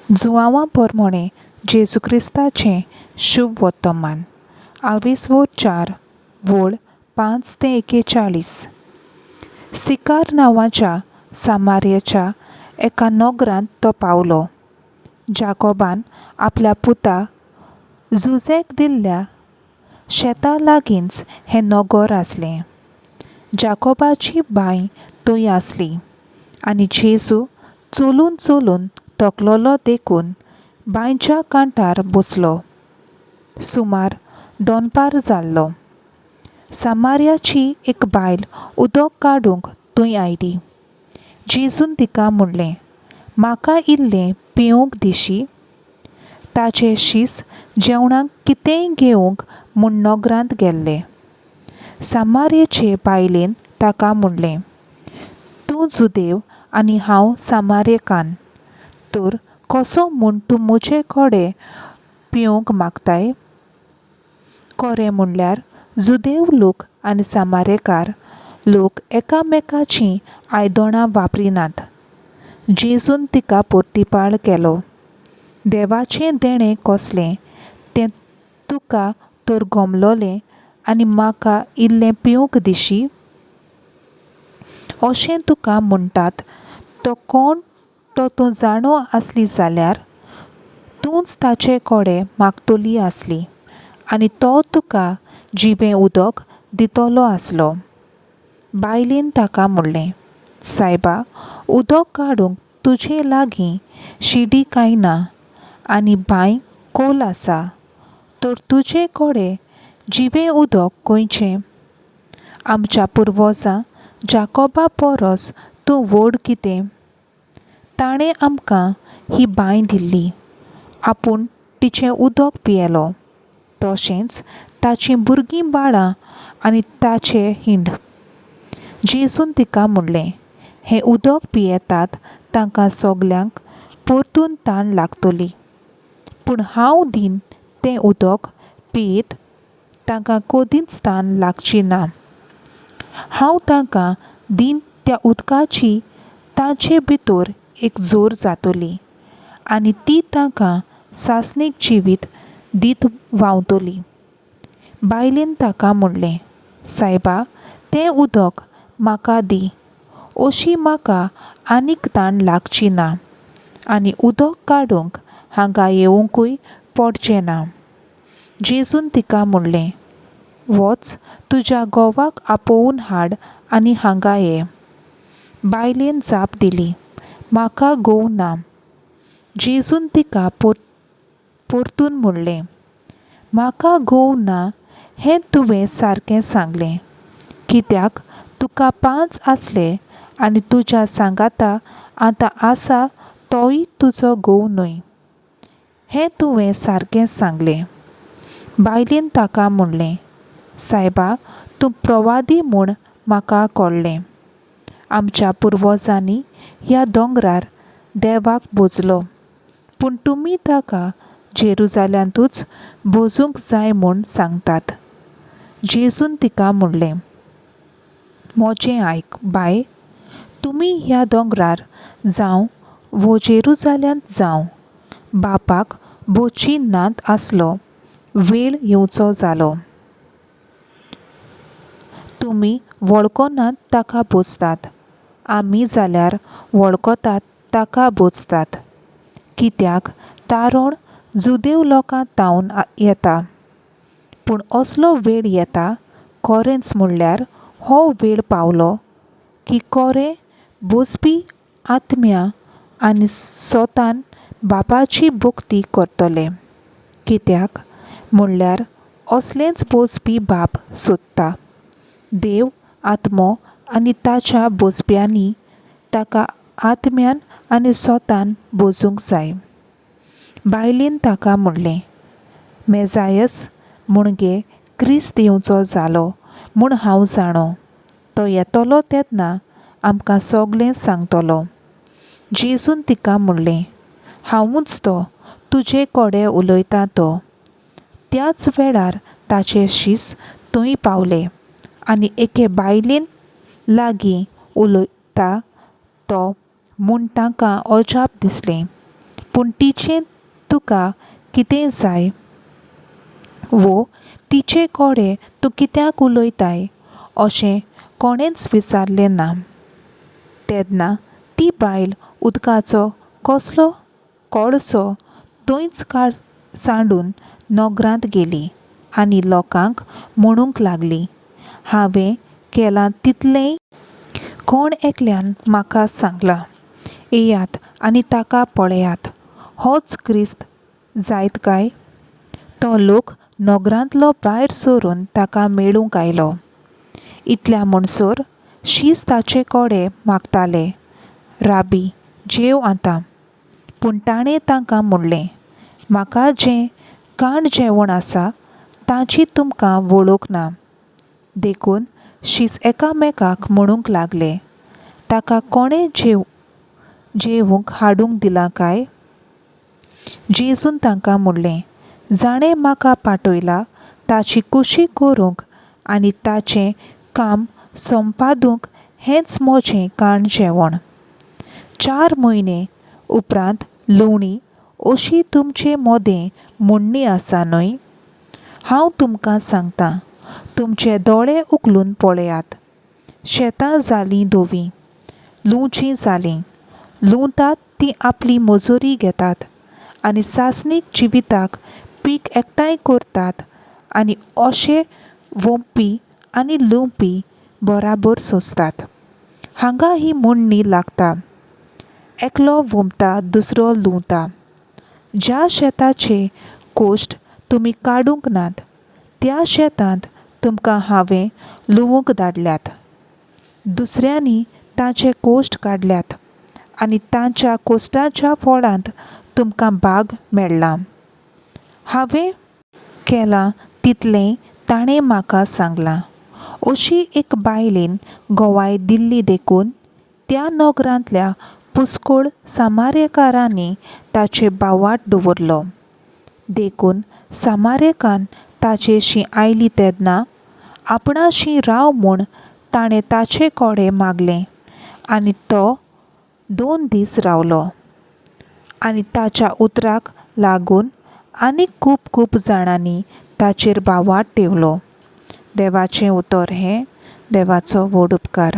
जुवांवा पोरमोणे जेजू क्रिस्ताचें शुभ वर्तमान 24 वोळ 5 ते 41. सिकार नांवाच्या सामार्याच्या एका नगरांत तो पावलो. जाकोबान आपल्या पुता जुजेक दिल्ल्या शेता लागींच हें नगर आसलें. जाकोबाची बाय थंय आसली आनी जेजू चलून चलून थकलोलो देखून बांयच्या कांठार बसलो. सुमार दनपार जाल्लो. सामार्याची एक बायल उदक काडूंक थंय आयली. जेजून तिका म्हणलें, म्हाका इल्लें पिवूंक दिशी. ताचे शीस जेवणाक कितेंय घेवंक म्हूण नगरांत गेल्ले. सामार्येचे बायलेन ताका म्हणलें, तूं जुदेव आनी हांव सामार्येकार, तर कसो म्हूण तूं म्हजे कडेन पिवंक मागताय? खरें म्हणल्यार जुदेव लोक आनी सामार्येकार लोक एकामेकाचीं आयदनां वापरिनात. जेजून तिका परतिपाळ केलो, देवाचें देणें कसलें तें तुका तर गमलोलें आनी म्हाका इल्लें पिवूंक दिशी. अशें तुका म्हणटात तो कोण तो तूं जाणो आसली जाल्यार तूंच ताचे कडेन मागतली आसली आनी तो तुका जिवें उदक दितलो आसलो. बायलेन ताका म्हणलें, सायबा, उदक काडूंक तुजे लागीं शिडी कांय ना आनी बांय खोल आसा, तर तुजे कडेन जिवें उदक खंयचें? आमच्या पुर्वजां जाकोबा परस तूं व्हड कितें? ताणें आमकां ही बांय दिल्ली, आपूण तिचें उदक पियेलो, तशेंच ताचीं भुरगीं बाळां आनी ताचे हिंड. जेजून तिका म्हणलें, हें उदक पियेतात तांकां सगल्यांक परतून ताण लागतली, पूण हांव दीन तें उदक पियेत तांकां कदींच ताण लागची ना. हांव तांकां दीन त्या उदकाची तांचे भितर एक जोर जातली आनी ती तांकां सासणीक जिवीत दीत व्हांवतली. बायलेन ताका म्हणलें, सायबा, तें उदक म्हाका दी, अशी म्हाका आनीक ताण लागची ना आनी उदक काडूंक हांगा येवंकूय पडचें ना. जेजून तिका म्हणलें, वच, तुज्या घोवाक आपोवन हाड आनी हांगा ये. बायलेन जाप दिली, म्हाका घोव ना. जेजून तिका परतून म्हणलें, म्हाका घोव ना हें तुवें सारकें सांगलें, कित्याक तुका 5 आसले आनी तुज्या सांगाता आतां आसा तोय तुजो घोव न्हय. हें तुवें सारकें सांगलें. बायलेन ताका म्हणलें, सायबा, तूं प्रवादी म्हूण म्हाका कळ्ळें. आमच्या पुर्वजांनी ह्या दोंगरार देवाक भोजलो, पूण तुमी ताका जेरुजाल्यांतूच भोजूंक जाय म्हूण सांगतात. जेजून तिका म्हणलें, म्हजें आयक बाय, तुमी ह्या दोंगरार जावं वो जेरुजाल्यांत जावं बापाक भोगची नात आसलो वेळ येवचो जालो. तुमी वळखनात ताका भोजतात, आमी जाल्यार वळखतात ताका भोजतात, कित्याक तारण जुदेव लोकां तावन येता. पूण असलो वेळ येता, खरेंच म्हणल्यार हो वेळ पावलो, की खरे भोजपी आत्म्या आनी सोतान बापाची भोक्ती करतले, कित्याक म्हणल्यार असलेंच भोजपी बाप सोदता. देव आत्मो आनी ताच्या भोजप्यांनी ताका आत्म्यान आनी सोतान भोजूंक जाय. बायलेन ताका म्हणलें, मेजायस म्हणजे क्रिस्त येवचो जालो म्हूण हांव जाणो. तो येतलो तेन्ना आमकां सगळें सांगतलो. जेजून तिका म्हणलें, हांवूच तो तुजे कडेन उलयतां तो. त्याच वेळार ताचे शीस थंय पावले आनी एके बायलेन लागीं उलयता तो म्हूण तांकां अजाप दिसलें. पूण तिचें तुका कितें जाय वो तिचे कोडे तूं कित्याक उलयताय अशें कोणेंच विचारलें ना. तेन्ना ती बायल उदकाचो कसलो कोळसो थंयच सांडून नगरांत गेली आनी लोकांक म्हणूंक लागली, हांवें केलां तितलेंय कोण एकल्यान म्हाका सांगलां. येयात आनी ताका पळयात. होच क्रिस्त जायत काय? तो लोक नगरांतलो भायर सरून ताका मेळूंक आयलो. इतल्या म्हणसर शींच ताचे कोडे मागताले, राबी, जेव आतां. पूण ताणें तांकां म्हणलें, म्हाका जें खाण जेवण आसा ताची तुमकां वळख ना. देखून शींच एकामेकाक म्हणूंक लागले, ताका कोणें जेवूंक हाडूंक दिलां काय? जेजून तांकां म्हणलें, जाणें म्हाका पाठयला ताची कुशी करूंक आनी ताचें काम संपादूंक हेंच म्हजें खाण जेवण. 4 म्हयने उपरांत लुवणी अशी तुमचे मोदें म्हणणी आसा न्हय? हांव तुमकां सांगतां, तुमचे दोळे उखलून पळयात. शेतां जालीं धोवीं, लुंवचीं जालीं. लुंवतात तीं आपली मजुरी घेतात आनी सासणीक जिविताक पीक एकठांय करतात आनी अशे वोंवपी आनी लुंवपी बराबर सोंसतात. हांगा ही म्हणणी लागता, एकलो वोंवता दुसरो लुंवता. ज्या शेताचे कोश्ट तुमी काडूंक नात त्या शेतांत तुमकां हांवें लुवूंक धाडल्यात. दुसऱ्यांनी तांचे कोश्ट काडल्यात आनी तांच्या कोश्टाच्या फळांत तुमकां भाग मेळ्ळा. हांवें केलां तितलें ताणें म्हाका सांगलां. अशी एक बायलेन गोवाय दिल्ली देखून त्या नगरांतल्या पुस्कळ सामारेकारांनी ताचेर बावाट दवरलो. देखून सामारेकान ताचेशी आयली तेन्ना आपणाशी राव म्हूण ताणें ताचे कोडे मागले आनी तो 2 दीस रावलो. आनी ताच्या उतराक लागून आनीक खूब जाणांनी ताचेर बावाट दवरलो. देवाचें उतर हें. देवाचो व्हड उपकार.